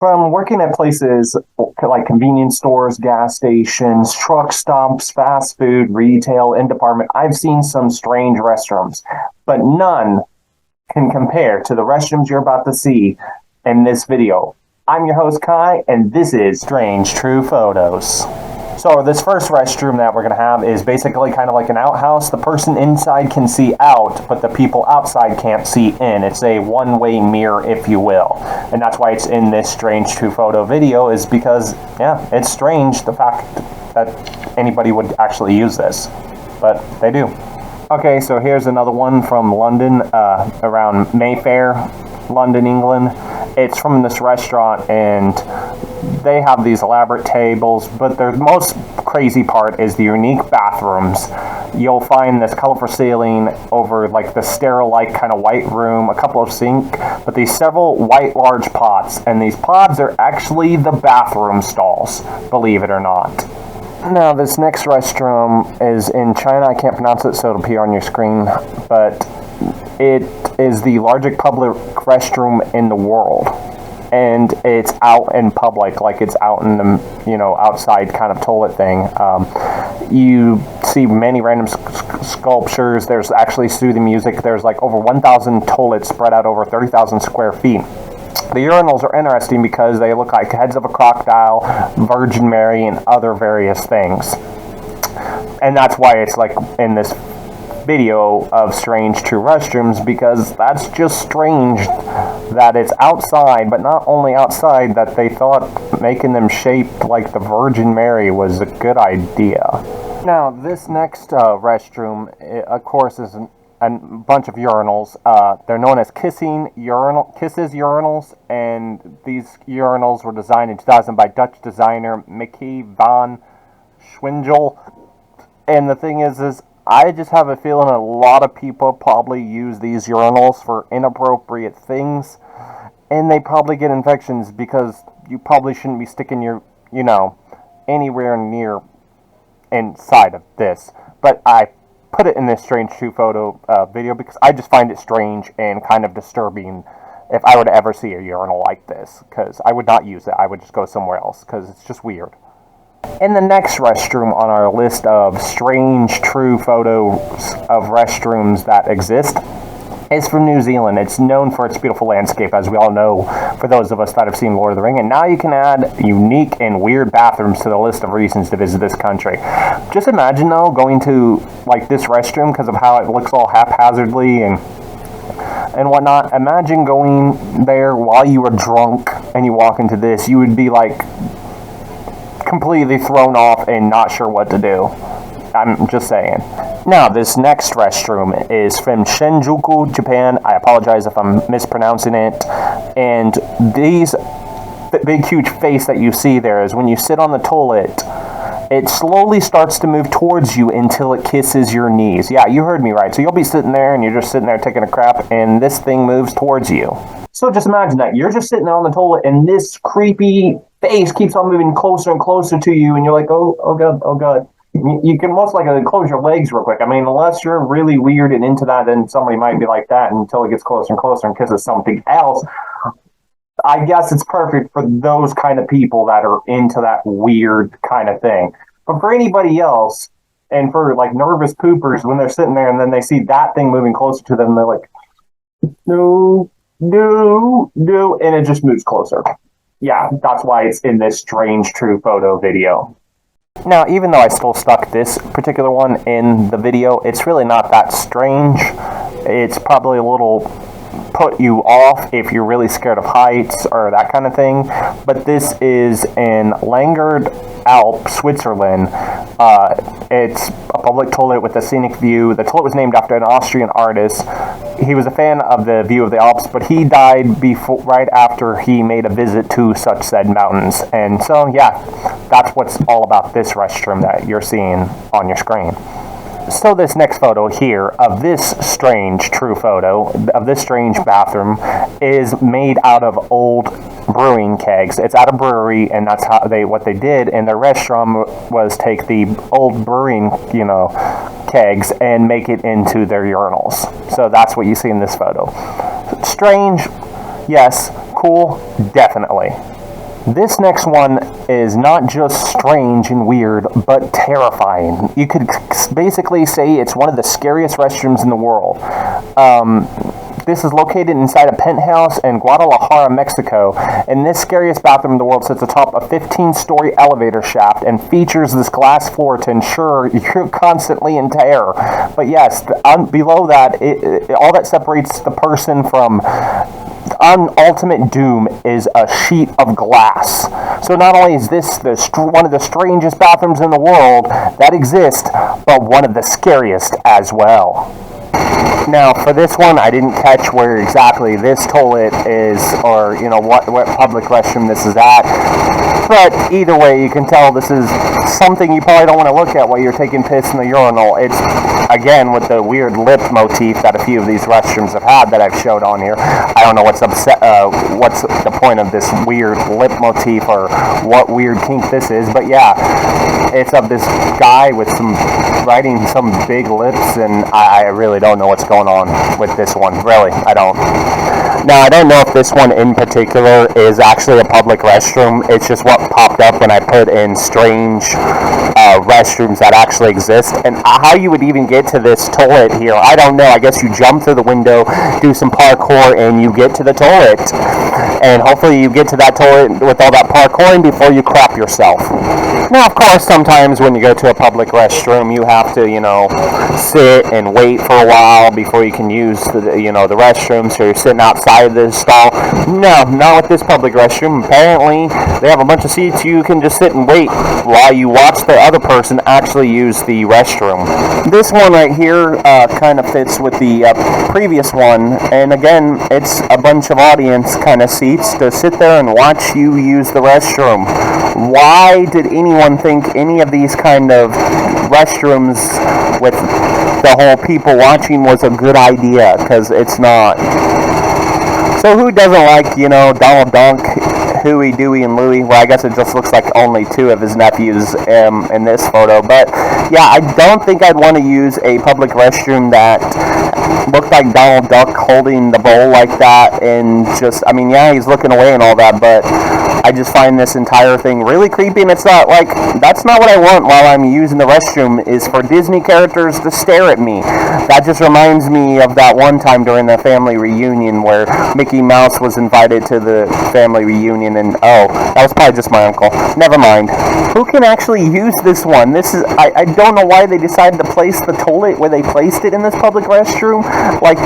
From working at places like convenience stores, gas stations, truck stops, fast food, retail, and department, I've seen some strange restrooms, but none can compare to the restrooms you're about to see in this video. I'm your host, Kai, and this is Strange True Photos. So this first restroom that we're going to have is basically kind of like an outhouse. The person inside can see out, but the people outside can't see in. It's a one-way mirror, if you will. And that's why it's in this Strange True Photo video, is because, yeah, it's strange, the fact that anybody would actually use this. But they do. Okay, so here's another one from London, around Mayfair, London, England. It's from this restaurant, and they have these elaborate tables, but the most crazy part is the unique bathrooms. You'll find this colorful ceiling over like the sterile-like kind of white room, a couple of sinks, but these several white large pots, and these pods are actually the bathroom stalls, believe it or not. Now, this next restroom is in China. I can't pronounce it, so it'll appear on your screen, but it is the largest public restroom in the world. And it's out in public, like it's out in the, outside kind of toilet thing. You see many random sculptures. There's actually soothing music. There's like over 1,000 toilets spread out over 30,000 square feet. The urinals are interesting because they look like heads of a crocodile, Virgin Mary, and other various things. And that's why it's like in this video of Strange True Restrooms, because that's just strange that it's outside, but not only outside, that they thought making them shaped like the Virgin Mary was a good idea. Now, this next restroom, of course, is a bunch of urinals. They're known as kisses urinals, and these urinals were designed in 2000 by Dutch designer Mickey van Schwingel. And the thing is I just have a feeling a lot of people probably use these urinals for inappropriate things, and they probably get infections because you probably shouldn't be sticking your, anywhere near inside of this. But I put it in this Strange True Photo video because I just find it strange and kind of disturbing if I were to ever see a urinal like this, because I would not use it. I would just go somewhere else because it's just weird. In the next restroom on our list of Strange True Photos of restrooms that exist is from New Zealand. It's known for its beautiful landscape, as we all know, for those of us that have seen Lord of the Rings. And now you can add unique and weird bathrooms to the list of reasons to visit this country. Just imagine, though, going to like this restroom because of how it looks all haphazardly and whatnot. Imagine going there while you were drunk and you walk into this. You would be like completely thrown off and not sure what to do. I'm just saying. Now, this next restroom is from Shinjuku, Japan. I apologize if I'm mispronouncing it. And the big huge face that you see there is when you sit on the toilet, it slowly starts to move towards you until it kisses your knees. Yeah, you heard me right. So you'll be sitting there and you're just sitting there taking a crap, and this thing moves towards you. So just imagine that. You're just sitting there on the toilet, and this creepy face keeps on moving closer and closer to you, and you're like, oh god, oh god. You can most likely close your legs real quick. I mean, unless you're really weird and into that, then somebody might be like that until it gets closer and closer and kisses something else. I guess it's perfect for those kind of people that are into that weird kind of thing. But for anybody else, and for like nervous poopers, when they're sitting there and then they see that thing moving closer to them, they're like, no, and it just moves closer. Yeah, that's why it's in this Strange True Photo video. Now, even though I still stuck this particular one in the video, it's really not that strange. It's probably a little put you off if you're really scared of heights or that kind of thing. But this is in Langard Alps, Switzerland. It's a public toilet with a scenic view. The toilet was named after an Austrian artist. He was a fan of the view of the Alps, but he died right after he made a visit to such said mountains. And so, yeah, that's what's all about this restroom that you're seeing on your screen. So this next photo here of this strange true photo of this strange bathroom is made out of old brewing kegs. It's at a brewery, and that's how what they did in their restroom was take the old brewing, kegs and make it into their urinals. So that's what you see in this photo. Strange, yes. Cool, definitely. This next one is not just strange and weird, but terrifying. You could basically say it's one of the scariest restrooms in the world. This is located inside a penthouse in Guadalajara, Mexico, and this scariest bathroom in the world sits atop a 15-story elevator shaft and features this glass floor to ensure you're constantly in terror. But yes, below that, all that separates the person from ultimate doom is a sheet of glass. So not only is this one of the strangest bathrooms in the world that exist, but one of the scariest as well. Now, for this one, I didn't catch where exactly this toilet is, or, what public restroom this is at. But either way, you can tell this is something you probably don't want to look at while you're taking piss in the urinal. It's, again, with the weird lip motif that a few of these restrooms have had that I've showed on here. I don't know what's the point of this weird lip motif or what weird kink this is, but yeah, it's of this guy with writing some big lips, and I really don't know what's going on with this one. Really, I don't. Now, I don't know if this one in particular is actually a public restroom. It's just what popped up when I put in strange restrooms that actually exist. And how you would even get to this toilet here, I don't know. I guess you jump through the window, do some parkour, and you get to the toilet. And hopefully you get to that toilet with all that parkouring before you crap yourself. Now, of course, sometimes when you go to a public restroom, you have to, sit and wait for a while before you can use the restroom. So you're sitting outside the stall. No, not with this public restroom. Apparently, they have a bunch of seats. You can just sit and wait while you watch the other person actually use the restroom. This one right here kind of fits with the previous one. And again, it's a bunch of audience kind of seats to sit there and watch you use the restroom. Why did anyone think any of these kind of restrooms with the whole people watching was a good idea? Because it's not. So who doesn't like, Donald Duck, Huey, Dewey, and Louie? Well, I guess it just looks like only two of his nephews in this photo. But yeah, I don't think I'd want to use a public restroom that looked like Donald Duck holding the bowl like that, and just, yeah, he's looking away and all that, but I just find this entire thing really creepy, and it's not like, that's not what I want while I'm using the restroom, is for Disney characters to stare at me. That just reminds me of that one time during the family reunion where Mickey Mouse was invited to the family reunion, and that was probably just my uncle. Never mind. Who can actually use this one? This is, I don't know why they decided to place the toilet where they placed it in this public restroom. Like,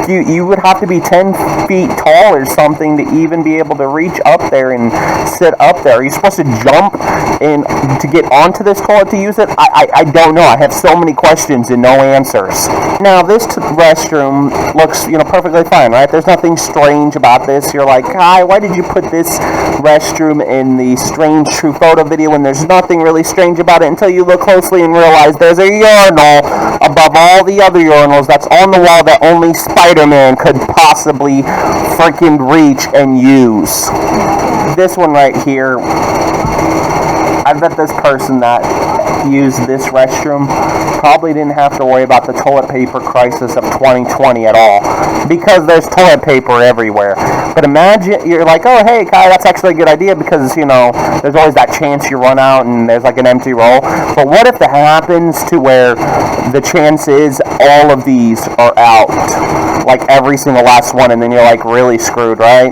you would have to be 10 feet tall or something to even be able to reach up there and sit up there. Are you supposed to jump in to get onto this toilet to use it? I don't know. I have so many questions and no answers. Now, this restroom looks, perfectly fine, right? There's nothing strange about this. You're like, hi, why did you put this restroom in the Strange True Photo video when there's nothing really strange about it until you look closely and realize there's a urinal above all the other urinals that's on the wall that only Spider-Man could possibly freaking reach and use. This one right here, I bet this person that used this restroom probably didn't have to worry about the toilet paper crisis of 2020 at all, because there's toilet paper everywhere. But imagine, you're like, oh, hey, Kai, that's actually a good idea, because, there's always that chance you run out and there's like an empty roll. But what if that happens to where the chance is all of these are out, like every single last one, and then you're like really screwed, right?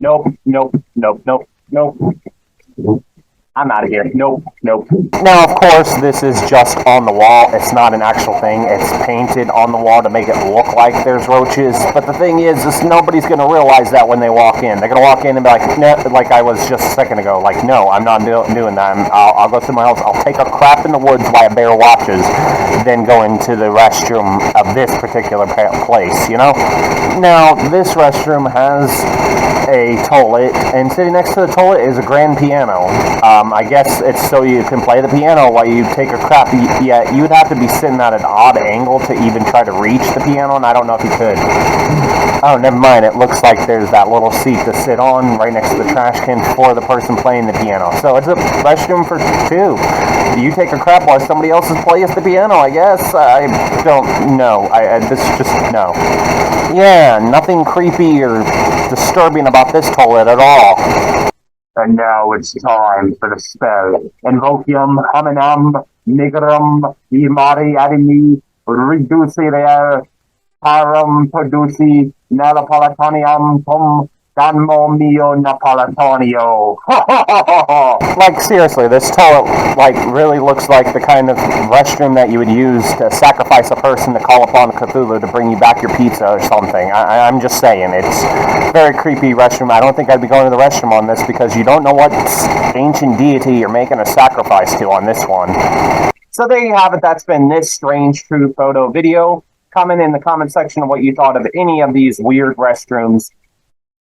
Nope. I'm out of here. Nope. Now, of course, this is just on the wall. It's not an actual thing. It's painted on the wall to make it look like there's roaches. But the thing is nobody's going to realize that when they walk in. They're going to walk in and be like, no, like I was just a second ago. Like, no, I'm not doing that. I'll go somewhere else. I'll take a crap in the woods while a bear watches, then go into the restroom of this particular place, Now, this restroom has a toilet, and sitting next to the toilet is a grand piano. I guess it's so you can play the piano while you take a crap. Yeah, you would have to be sitting at an odd angle to even try to reach the piano, and I don't know if you could. Oh, never mind. It looks like there's that little seat to sit on right next to the trash can for the person playing the piano. So it's a restroom for two. You take a crap while somebody else plays the piano, I guess. I don't know. This just, no. Yeah, nothing creepy or disturbing about this toilet at all. And now it's time for the spell. Invokium hominum nigrum imari adimi reducere parum produci Napolitanium tum danmo mio Napolitanio. Like, seriously, this toilet, like, really looks like the kind of restroom that you would use to sacrifice a person to call upon Cthulhu to bring you back your pizza or something. I'm just saying, it's a very creepy restroom. I don't think I'd be going to the restroom on this because you don't know what ancient deity you're making a sacrifice to on this one. So there you have it. That's been this strange true photo video. Comment in the comment section of what you thought of any of these weird restrooms.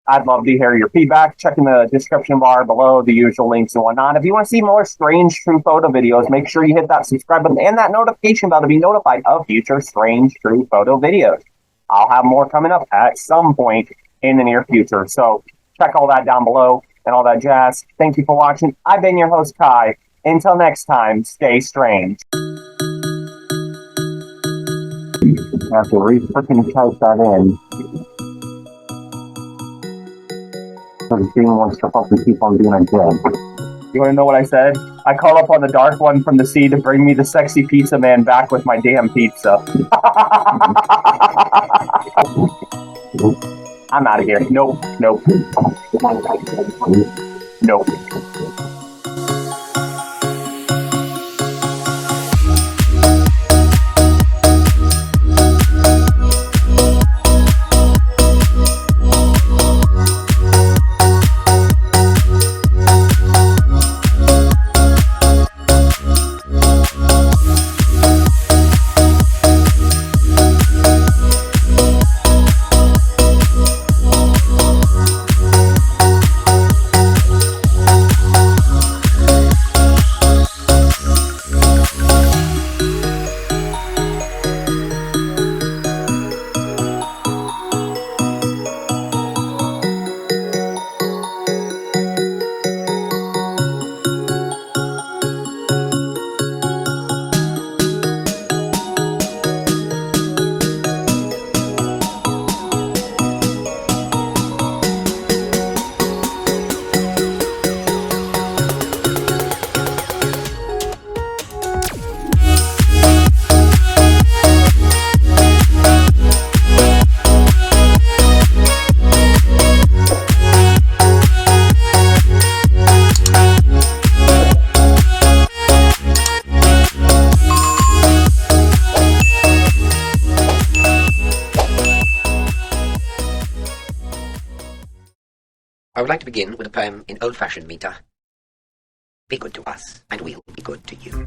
I'd love to hear your feedback. Check in the description bar below, the usual links and whatnot. If you want to see more strange true photo videos, make sure you hit that subscribe button and that notification bell to be notified of future strange true photo videos. I'll have more coming up at some point in the near future. So check all that down below and all that jazz. Thank you for watching. I've been your host, Kai. Until next time, stay strange. I have to re-freaking type that in. Because Dean wants to fucking keep on being a dick. You want to know what I said? I call up on the dark one from the sea to bring me the sexy pizza man back with my damn pizza. I'm out of here. Nope. Nope. Nope. I would like to begin with a poem in old-fashioned meter. Be good to us, and we'll be good to you.